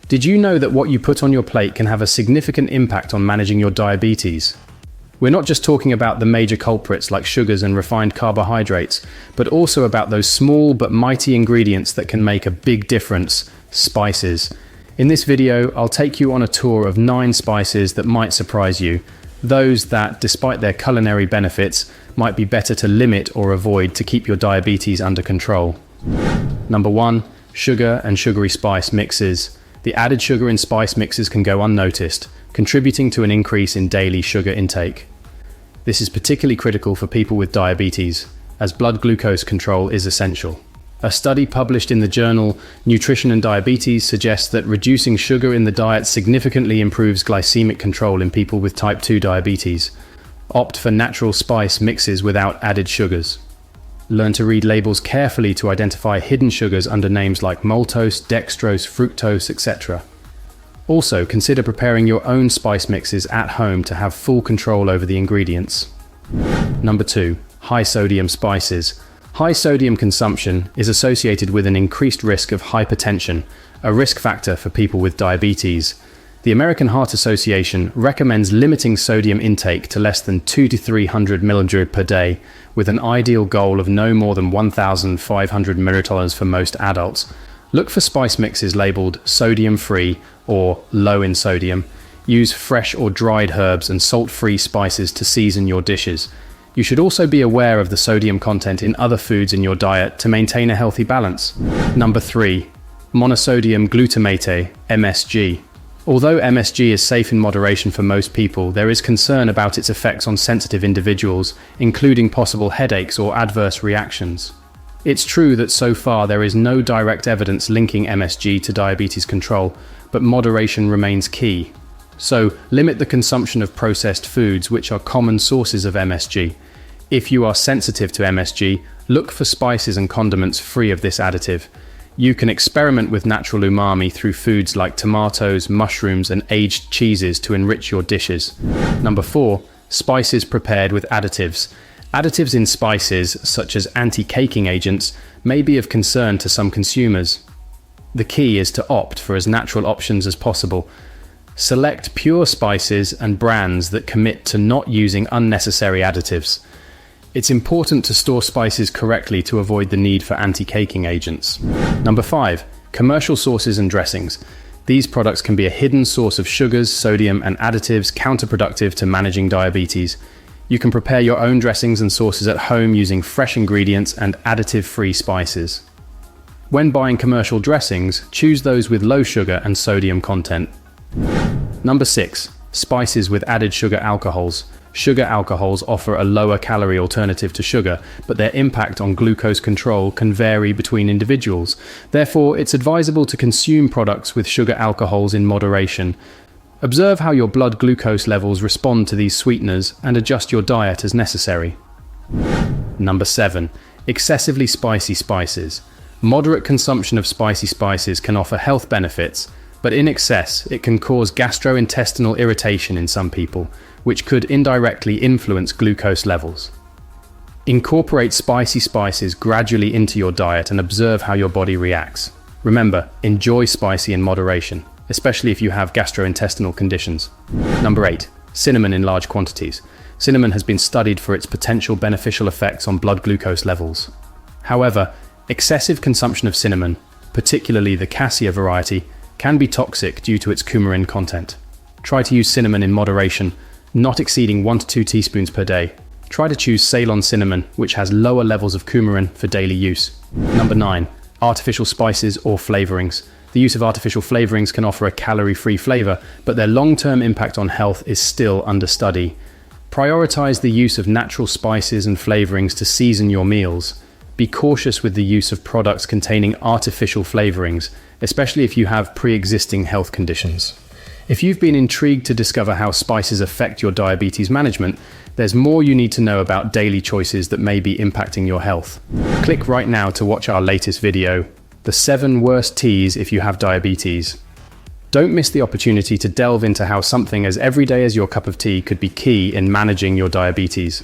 Did you know that what you put on your plate can have a significant impact on managing your diabetes? We're not just talking about the major culprits like sugars and refined carbohydrates, but also about those small but mighty ingredients that can make a big difference: spices. In this video, I'll take you on a tour of 9 spices that might surprise you, those that, despite their culinary benefits, might be better to limit or avoid to keep your diabetes under control. Number 1. Sugar and sugary spice mixes. The added sugar in spice mixes can go unnoticed, contributing to an increase in daily sugar intake. This is particularly critical for people with diabetes, as blood glucose control is essential. A study published in the journal Nutrition and Diabetes suggests that reducing sugar in the diet significantly improves glycemic control in people with type 2 diabetes. Opt for natural spice mixes without added sugars. Learn to read labels carefully to identify hidden sugars under names like maltose, dextrose, fructose, etc. Also, consider preparing your own spice mixes at home to have full control over the ingredients. Number 2. High sodium spices. High sodium consumption is associated with an increased risk of hypertension, a risk factor for people with diabetes. The American Heart Association recommends limiting sodium intake to less than 200 to 300 mg per day, with an ideal goal of no more than 1,500 mg for most adults. Look for spice mixes labeled sodium-free or low in sodium. Use fresh or dried herbs and salt-free spices to season your dishes. You should also be aware of the sodium content in other foods in your diet to maintain a healthy balance. Number 3. Monosodium glutamate, MSG. Although MSG is safe in moderation for most people, there is concern about its effects on sensitive individuals, including possible headaches or adverse reactions. It's true that so far there is no direct evidence linking MSG to diabetes control, but moderation remains key. So, limit the consumption of processed foods, which are common sources of MSG. If you are sensitive to MSG, look for spices and condiments free of this additive. You can experiment with natural umami through foods like tomatoes, mushrooms, and aged cheeses to enrich your dishes. Number 4. Spices prepared with additives. Additives in spices, such as anti-caking agents, may be of concern to some consumers. The key is to opt for as natural options as possible. Select pure spices and brands that commit to not using unnecessary additives. It's important to store spices correctly to avoid the need for anti-caking agents. Number 5. Commercial sauces and dressings. These products can be a hidden source of sugars, sodium, and additives counterproductive to managing diabetes. You can prepare your own dressings and sauces at home using fresh ingredients and additive-free spices. When buying commercial dressings, choose those with low sugar and sodium content. Number 6. Spices with added sugar alcohols. Sugar alcohols offer a lower calorie alternative to sugar, but their impact on glucose control can vary between individuals. Therefore, it's advisable to consume products with sugar alcohols in moderation. Observe how your blood glucose levels respond to these sweeteners and adjust your diet as necessary. Number 7. Excessively spicy spices. Moderate consumption of spicy spices can offer health benefits, but in excess, it can cause gastrointestinal irritation in some people, which could indirectly influence glucose levels. Incorporate spicy spices gradually into your diet and observe how your body reacts. Remember, enjoy spicy in moderation, especially if you have gastrointestinal conditions. Number 8. Cinnamon in large quantities. Cinnamon has been studied for its potential beneficial effects on blood glucose levels. However, excessive consumption of cinnamon, particularly the cassia variety, can be toxic due to its coumarin content. Try to use cinnamon in moderation, not exceeding 1 to 2 teaspoons per day. Try to choose Ceylon cinnamon, which has lower levels of coumarin for daily use. Number 9. Artificial spices or flavorings. The use of artificial flavorings can offer a calorie-free flavor, but their long-term impact on health is still under study. Prioritize the use of natural spices and flavorings to season your meals. Be cautious with the use of products containing artificial flavorings, especially if you have pre-existing health conditions. If you've been intrigued to discover how spices affect your diabetes management, there's more you need to know about daily choices that may be impacting your health. Click right now to watch our latest video, The 7 Worst Teas If You Have Diabetes. Don't miss the opportunity to delve into how something as everyday as your cup of tea could be key in managing your diabetes.